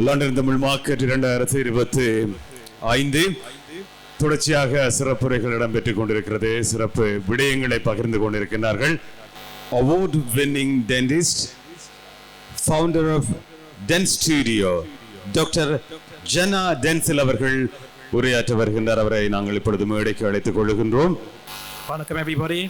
London Tamil market 2025 தொடர்ச்சியாக சிறப்புரைகள் இடம்பெற்றுக் கொண்டிருக்கிறது. சிறப்பு விடயங்களை பகிர்ந்து கொண்டிருக்கிறார்கள். Award winning dentist, founder of Dent Studio, doctor Jana Denzil அவர்கள் உரையாற்ற வருகின்றார். அவரை நாங்கள் இப்பொழுது மேடைக்கு அழைத்துக் கொள்கின்றோம். Welcome everybody.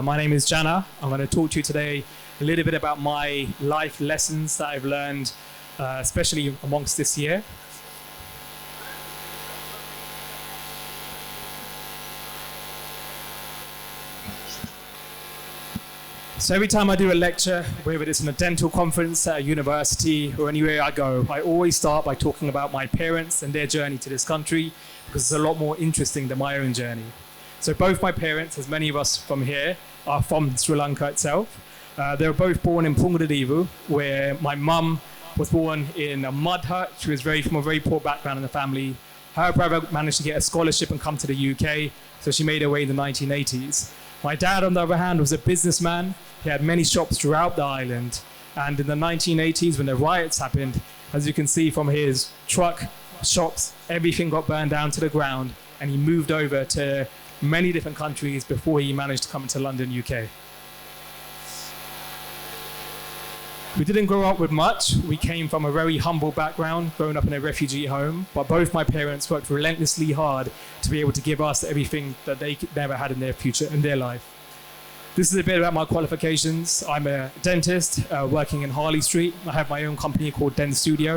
My name is Jana. I'm going to talk to you today a little bit about my life lessons that I've learned, especially amongst this year. So every time I do a lecture, whether it's in a dental conference at a university or anywhere I go, I always start by talking about my parents and their journey to this country, because it's a lot more interesting than my own journey. So both my parents, as many of us from here, are from Sri Lanka itself. They were both born in Punggadivu, where my mum was born in a mud hut. She was from a very poor background in the family. Her brother managed to get a scholarship and come to the UK, so she made her way in the 1980s. My dad, on the other hand, was a businessman. He had many shops throughout the island. And in the 1980s, when the riots happened, as you can see from his truck, shops, everything got burned down to the ground, and he moved over to many different countries before he managed to come to London, UK. We didn't grow up with much. We came from a very humble background, growing up in a refugee home, but both my parents worked relentlessly hard to be able to give us everything that they never had in their future, in their life. This is a bit about my qualifications. I'm a dentist working in Harley Street. I have my own company called Dent Studio.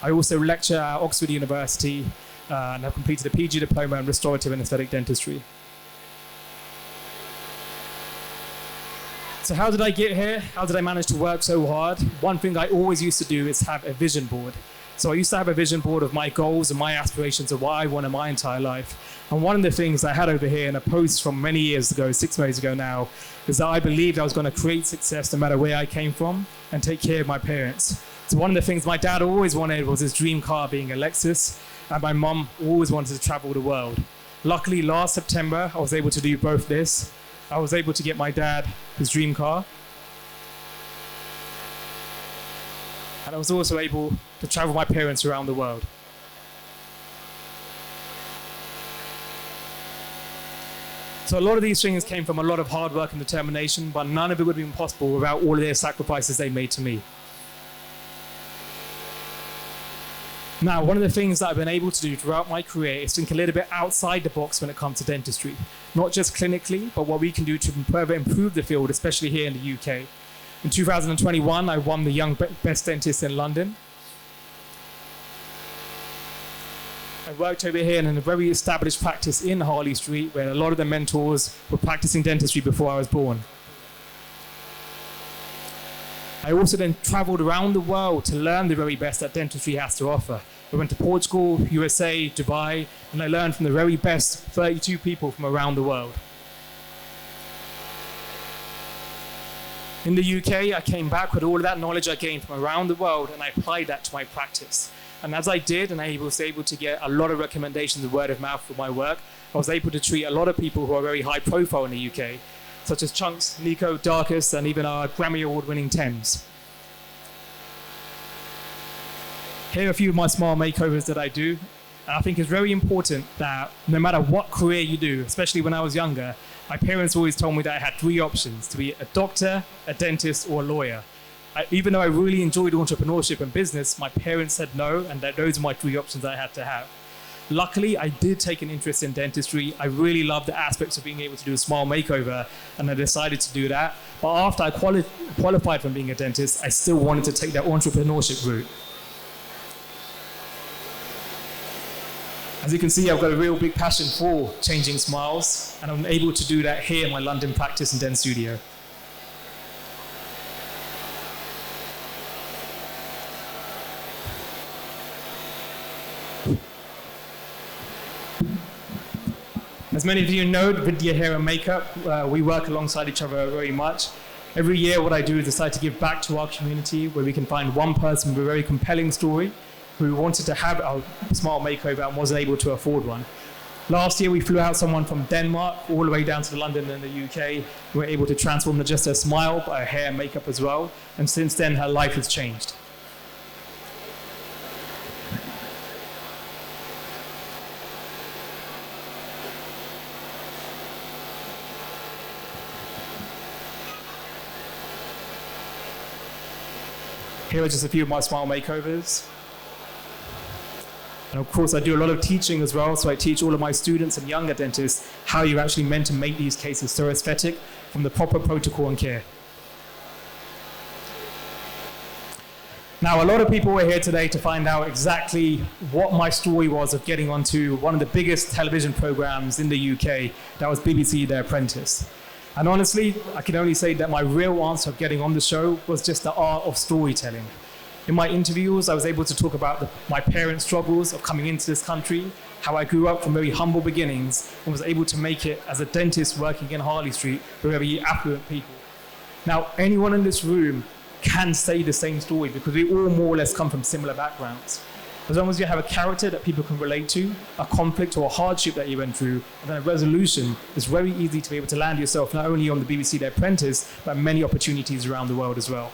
I also lecture at Oxford University and I've completed a PG diploma in restorative and aesthetic dentistry. So how did I get here? How did I manage to work so hard? One thing I always used to do is have a vision board. So I used to have a vision board of my goals and my aspirations of what I want in my entire life. And one of the things I had over here in a post from many years ago, 6 years ago now, is that I believed I was going to create success no matter where I came from and take care of my parents. So one of the things my dad always wanted was his dream car being a Lexus, and my mum always wanted to travel the world. Luckily, last September, I was able to do both this. I was able to get my dad his dream car. And I was also able to travel my parents around the world. So a lot of these things came from a lot of hard work and determination, but none of it would have been possible without all of their sacrifices they made to me. Now, one of the things that I've been able to do throughout my career is think a little bit outside the box when it comes to dentistry. Not just clinically, but what we can do to further improve the field, especially here in the UK. In 2021, I won the Young Best Dentist in London. I worked over here in a very established practice in Harley Street, where a lot of the mentors were practicing dentistry before I was born. I also then traveled around the world to learn the very best that dentistry has to offer. I went to Portugal, USA, Dubai, and I learned from the very best 32 people from around the world. In the UK, I came back with all of that knowledge I gained from around the world, and I applied that to my practice. And as I did, and I was able to get a lot of recommendations and word of mouth for my work, I was able to treat a lot of people who are very high profile in the UK, such as Chunks, Nico, Darkus, and even our Grammy Award-winning Thames. Here are a few of my small makeovers that I do. And I think it's very important that no matter what career you do, especially when I was younger, my parents always told me that I had 3 options: to be a doctor, a dentist, or a lawyer. Even though I really enjoyed entrepreneurship and business, my parents said no, and that those are my 3 options I had to have. Luckily, I did take an interest in dentistry. I really loved the aspects of being able to do a smile makeover, and I decided to do that. But after I qualified from being a dentist, I still wanted to take that entrepreneurship route. As you can see, I've got a real big passion for changing smiles, and I'm able to do that here in my London practice and Dent Studio. As many of you know, Vidya Hair and Makeup, we work alongside each other very much. Every year what I do is decide to give back to our community, where we can find one person with a very compelling story who wanted to have a smile makeover and wasn't able to afford one. Last year we flew out someone from Denmark all the way down to London and the UK. We were able to transform not just her smile, but her hair and makeup as well. And since then her life has changed. Here are just a few of my smile makeovers. And of course, I do a lot of teaching as well, so I teach all of my students and younger dentists how you're actually meant to make these cases so aesthetic from the proper protocol and care. Now, a lot of people were here today to find out exactly what my story was of getting onto one of the biggest television programs in the UK, that was BBC The Apprentice. And honestly, I can only say that my real answer of getting on the show was just the art of storytelling. In my interviews, I was able to talk about my parents' struggles of coming into this country, how I grew up from very humble beginnings and was able to make it as a dentist working in Harley Street with very affluent people. Now, anyone in this room can say the same story because we all more or less come from similar backgrounds. As long as you have a character that people can relate to, a conflict or a hardship that you went through, and then a resolution, it's very easy to be able to land yourself not only on the BBC The Apprentice, but many opportunities around the world as well.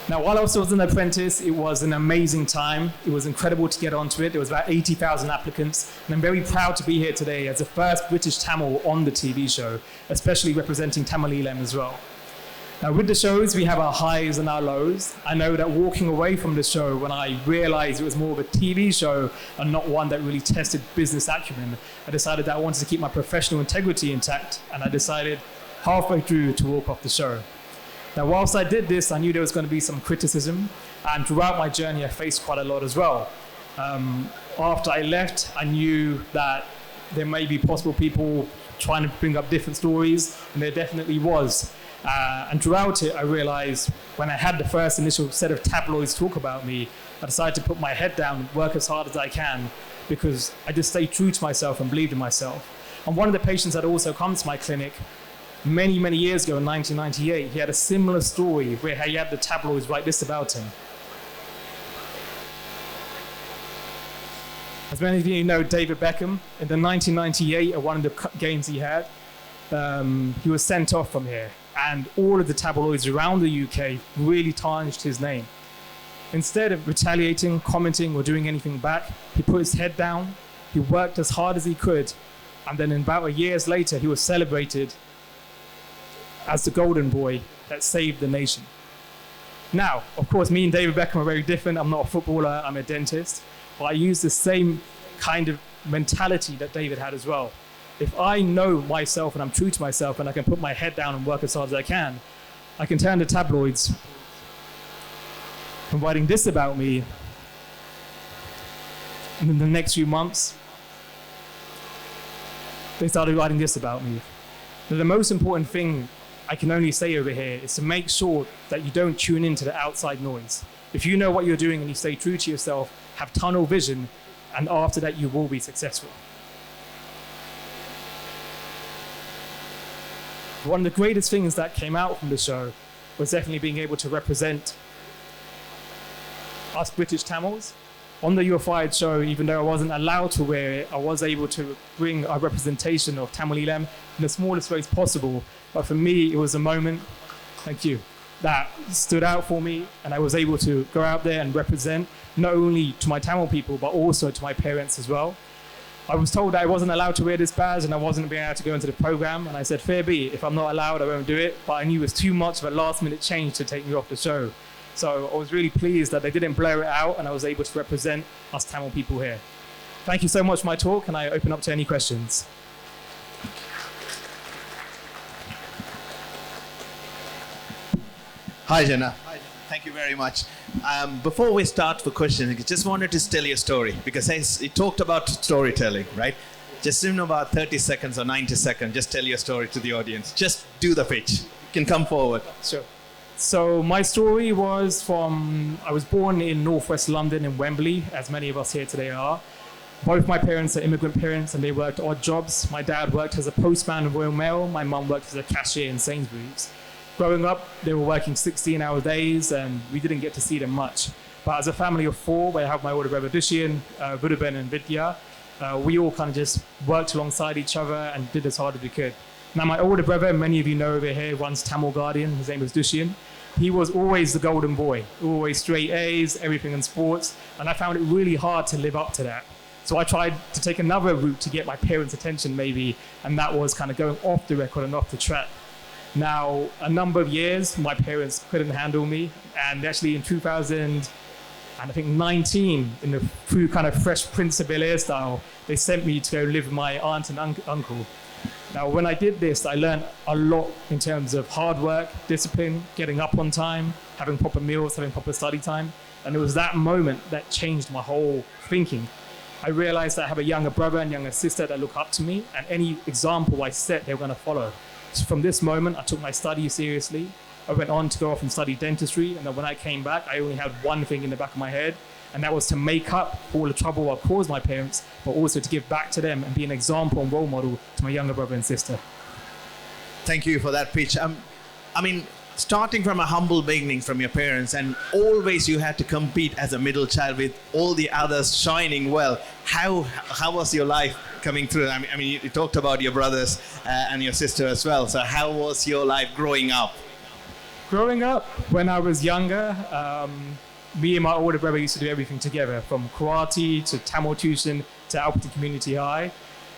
Now, while I was still an apprentice, it was an amazing time. It was incredible to get onto it. There was about 80,000 applicants, and I'm very proud to be here today as the first British Tamil on the TV show, especially representing Tamil as well. Now, with the shows, we have our highs and our lows. I know that walking away from the show, when I realized it was more of a TV show and not one that really tested business acumen, I decided that I wanted to keep my professional integrity intact, and I decided halfway through to walk off the show. Now, whilst I did this, I knew there was going to be some criticism, and throughout my journey, I faced quite a lot as well. After I left, I knew that there may be possible people trying to bring up different stories, and there definitely was. And throughout it, I realized when I had the first initial set of tabloids talk about me, I decided to put my head down and work as hard as I can because I just stayed true to myself and believed in myself. And one of the patients that also come to my clinic many, many years ago in 1998, he had a similar story where he had the tabloids write this about him. As many of you know, David Beckham, in the 1998, at one of the games he had, he was sent off from here. And all of the tabloids around the UK really tarnished his name. Instead of retaliating, commenting, or doing anything back, he put his head down, he worked as hard as he could, and then about a year later, he was celebrated as the golden boy that saved the nation. Now, of course, me and David Beckham are very different. I'm not a footballer, I'm a dentist. But I use the same kind of mentality that David had as well. If I know myself and I'm true to myself and I can put my head down and work as hard as I can turn the tabloids from writing this about me. And in the next few months, they started writing this about me. Now, the most important thing I can only say over here is to make sure that you don't tune into the outside noise. If you know what you're doing and you stay true to yourself, have tunnel vision, and after that you will be successful. One of the greatest things that came out from the show was definitely being able to represent us British Tamils. On the You're Fired show, even though I wasn't allowed to wear it, I was able to bring a representation of Tamil in the smallest ways possible. But for me, it was a moment, thank you, that stood out for me, and I was able to go out there and represent not only to my Tamil people, but also to my parents as well. I was told that I wasn't allowed to wear this badge and I wasn't being able to go into the program, and I said, fair be, if I'm not allowed, I won't do it. But I knew it was too much of a last-minute change to take me off the show. So I was really pleased that they didn't blur it out and I was able to represent us Tamil people here. Thank you so much for my talk, and I open up to any questions. Hi, Jana. Thank you very much. Before we start for questions, I just wanted to tell you a story because you talked about storytelling, right? Just in about 30 seconds or 90 seconds, just tell your story to the audience. Just do the pitch. You can come forward. Sure. So my story was I was born in northwest London in Wembley, as many of us here today are. Both my parents are immigrant parents and they worked odd jobs. My dad worked as a postman in Royal Mail. My mum worked as a cashier in Sainsbury's. Growing up, they were working 16-hour days and we didn't get to see them much. But as a family of four, where I have my older brother Dushian, Budaben and Vidya, we all kind of just worked alongside each other and did as hard as we could. Now my older brother, many of you know over here, runs Tamil Guardian. His name is Dushian. He was always the golden boy, always straight A's, everything in sports, and I found it really hard to live up to that. So I tried to take another route to get my parents' attention maybe, and that was kind of going off the record and off the track. Now, a number of years, my parents couldn't handle me, and actually in 2019, through kind of Fresh Prince of Bel-Air style, they sent me to go live with my aunt and uncle. Now, when I did this, I learned a lot in terms of hard work, discipline, getting up on time, having proper meals, having proper study time. And it was that moment that changed my whole thinking. I realized that I have a younger brother and younger sister that look up to me, and any example I set, they were going to follow. So from this moment, I took my studies seriously. I went on to go off and study dentistry, and then when I came back, I only had one thing in the back of my head, and that was to make up for all the trouble I caused my parents, but also to give back to them and be an example and role model to my younger brother and sister. Thank you for that pitch. Starting from a humble beginning from your parents, and always you had to compete as a middle child with all the others shining well. How was your life coming through? I mean, you talked about your brothers and your sister as well. So how was your life growing up? Growing up, when I was younger, me and my older brother used to do everything together, from karate to Tamil tuition to Alberton Community High.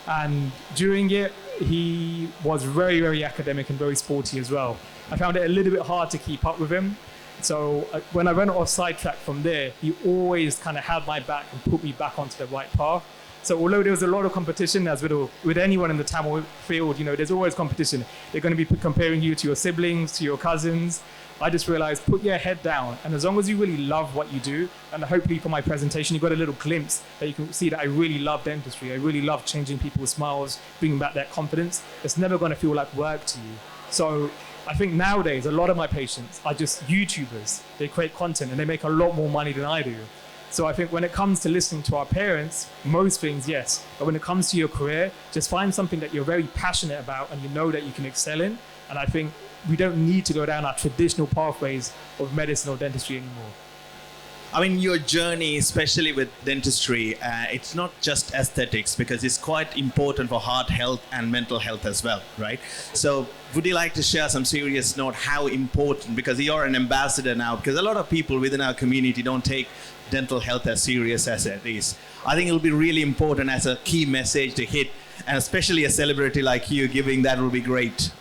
And during it, he was very, very academic and very sporty as well. I found it a little bit hard to keep up with him. So when I went off sidetrack from there, he always kind of had my back and put me back onto the right path. So although there was a lot of competition, as with anyone in the Tamil field, there's always competition. They're going to be comparing you to your siblings, to your cousins. I just realized, put your head down. And as long as you really love what you do, and hopefully for my presentation, you got a little glimpse that you can see that I really love dentistry. I really love changing people's smiles, bringing back that confidence. It's never going to feel like work to you. So I think nowadays, a lot of my patients are just YouTubers. They create content and they make a lot more money than I do. So I think when it comes to listening to our parents, most things, yes. But when it comes to your career, just find something that you're very passionate about and you know that you can excel in. And I think we don't need to go down our traditional pathways of medicine or dentistry anymore. I mean, your journey, especially with dentistry, it's not just aesthetics, because it's quite important for heart health and mental health as well, right? So would you like to share some serious note how important, because you're an ambassador now, because a lot of people within our community don't take dental health as serious as it is. I think it'll be really important as a key message to hit, and especially a celebrity like you giving that will be great.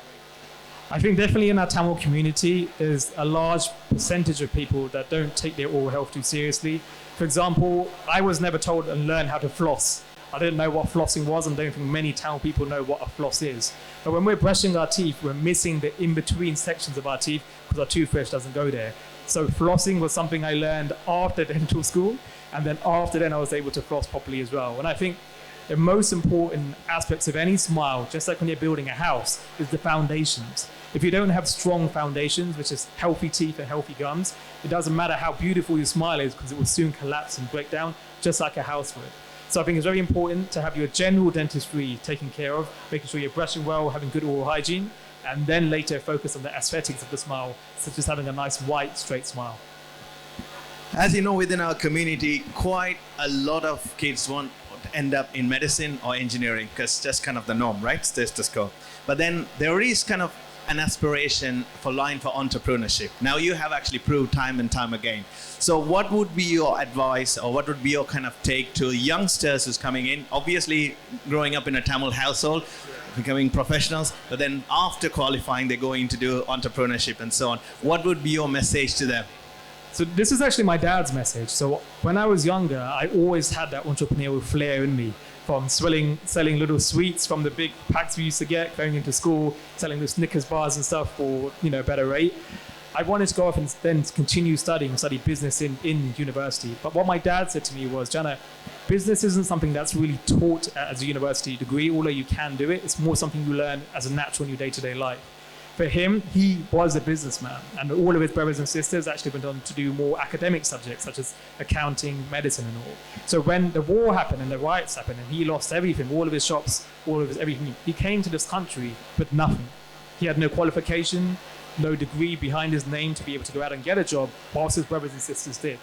I think definitely in our Tamil community, there's a large percentage of people that don't take their oral health too seriously. For example, I was never told and learned how to floss. I didn't know what flossing was, and I don't think many Tamil people know what a floss is. But when we're brushing our teeth, we're missing the in-between sections of our teeth because our toothbrush doesn't go there. So flossing was something I learned after dental school, and then after then I was able to floss properly as well. And I think the most important aspects of any smile, just like when you're building a house, is the foundations. If you don't have strong foundations, which is healthy teeth and healthy gums, it doesn't matter how beautiful your smile is because it will soon collapse and break down, just like a house would. So I think it's very important to have your general dentistry taken care of, making sure you're brushing well, having good oral hygiene, and then later focus on the aesthetics of the smile, such as having a nice white, straight smile. As you know, within our community, quite a lot of kids want to end up in medicine or engineering, because that's kind of the norm, right? Status quo. But then there is kind of an aspiration for line for entrepreneurship. Now you have actually proved time and time again. So what would be your advice, or what would be your kind of take to youngsters who's coming in, obviously growing up in a Tamil household, becoming professionals, but then after qualifying, they're going to do entrepreneurship and so on. What would be your message to them? So this is actually my dad's message. So when I was younger, I always had that entrepreneurial flair in me, from selling little sweets from the big packs we used to get, going into school, selling the Snickers bars and stuff for a better rate. I wanted to go off and then continue study business in university. But what my dad said to me was, Jana, business isn't something that's really taught as a university degree, although you can do it. It's more something you learn as a natural in your day-to-day life. For him, he was a businessman, and all of his brothers and sisters actually went on to do more academic subjects such as accounting, medicine and all. So when the war happened and the riots happened and he lost everything, all of his shops, all of his everything, he came to this country with nothing. He had no qualification, no degree behind his name to be able to go out and get a job, whilst his brothers and sisters did.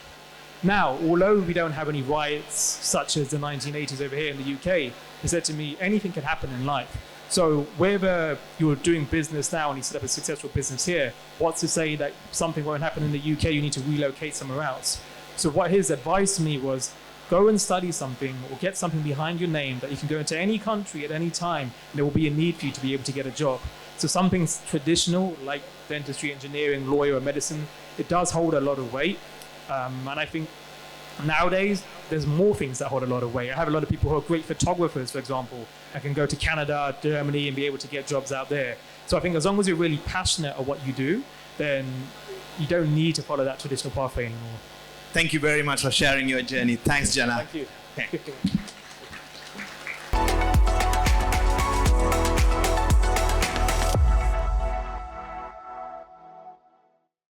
Now, although we don't have any riots such as the 1980s over here in the UK, he said to me, anything can happen in life. So whether you're doing business now and you set up a successful business here, what's to say that something won't happen in the UK, you need to relocate somewhere else? So what his advice to me was, go and study something or get something behind your name that you can go into any country at any time, and there will be a need for you to be able to get a job. So something traditional like dentistry, engineering, lawyer, or medicine, it does hold a lot of weight. And I think nowadays there's more things that hold a lot of weight. I have a lot of people who are great photographers, for example, and can go to Canada, Germany, and be able to get jobs out there. So I think as long as you're really passionate at what you do, then you don't need to follow that traditional pathway anymore. Thank you very much for sharing your journey. Thanks, Jana. Thank you. Okay.